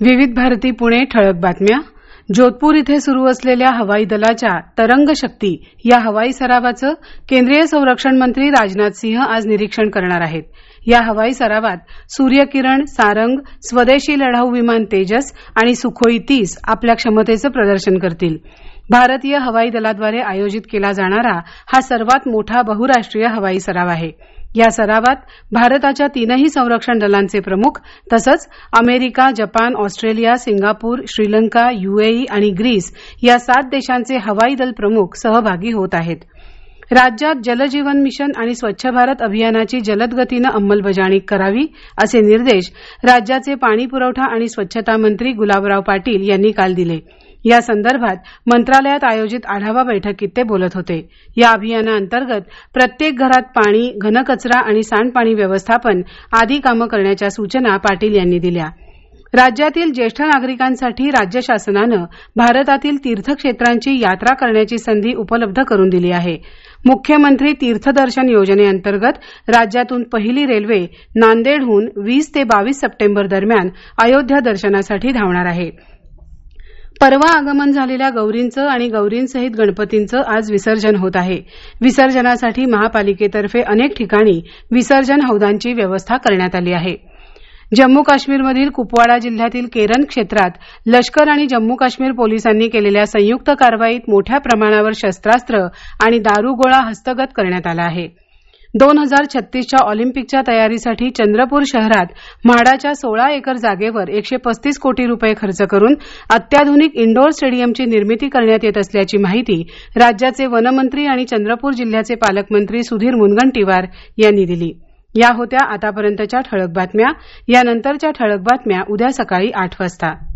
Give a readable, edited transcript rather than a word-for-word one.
विविध भारती पुणे ठळक बातम्या. जोधपूर इथे सुरू असलेल्या हवाई दलाच्या तरंग शक्ती या हवाई सरावाचं केंद्रीय संरक्षण मंत्री राजनाथ सिंह आज निरीक्षण करणार आहेत. या हवाई सरावात सूर्यकिरण, सारंग, स्वदेशी लढाऊ विमान तेजस आणि सुखोई 30 आपल्या क्षमतेचं प्रदर्शन करतील. भारतीय हवाई दलाद्वारे आयोजित केला जाणारा हा सर्वात मोठा बहुराष्ट्रीय हवाई सराव आहे. या सरावात भारताच्या तीनही संरक्षण दलांचे प्रमुख तसंच America, Japan, Australia, Singapore, Sri Lanka, UAE आणि ग्रीस या 7 देशांचे हवाई दल प्रमुख सहभागी होत आहेत. राज्यात जल जीवन मिशन आणि स्वच्छ भारत अभियानाची जलद गतीनं अंमलबजावणी करावी असे निर्देश राज्याचे पाणी पुरवठा आणि स्वच्छता मंत्री गुलाबराव पाटील यांनी काल दिले. या संदर्भात मंत्रालयात आयोजित आढावा बैठकीत ते बोलत होते. या अभियानाअंतर्गत प्रत्येक घरात पाणी, घनकचरा आणि सांडपाणी व्यवस्थापन आदी कामं करण्याच्या सूचना पाटील यांनी दिल्या. राज्यातील ज्येष्ठ नागरिकांसाठी राज्य शासनानं भारतातील तीर्थक्षेत्रांची यात्रा करण्याची संधी उपलब्ध करून दिली आहे. मुख्यमंत्री तीर्थदर्शन योजनेअंतर्गत राज्यातून पहिली रेल्वे नांदेडहून 20 ते 22 सप्टेंबर दरम्यान अयोध्या दर्शनासाठी धावणार आहे. परवा आगमन झालेल्या गौरींचं आणि गौरींसहित गणपतींचं आज विसर्जन होत आहे. विसर्जनासाठी महापालिकेतर्फे अनेक ठिकाणी विसर्जन हौदांची व्यवस्था करण्यात आली आहे. जम्मू काश्मीरमधील कुपवाडा जिल्ह्यातील केरन क्षेत्रात लष्कर आणि जम्मू काश्मीर पोलिसांनी केलेल्या संयुक्त कारवाईत मोठ्या प्रमाणावर शस्त्रास्त्र आणि दारुगोळा हस्तगत करण्यात आला आहे. 2036च्या ऑलिम्पिकच्या तयारीसाठी चंद्रपूर शहरात म्हाडाच्या 16 एकर जागेवर 135 कोटी रुपये खर्च करून अत्याधुनिक इंडोर स्टेडियमची निर्मिती करण्यात येत असल्याची माहिती राज्याचे वनमंत्री आणि चंद्रपूर जिल्ह्याचे पालकमंत्री सुधीर मुनगंटीवार यांनी दिली. या होत्या आतापर्यंतच्या ठळक बातम्या. यानंतरच्या ठळक बातम्या उद्या सकाळी 8 वाजता.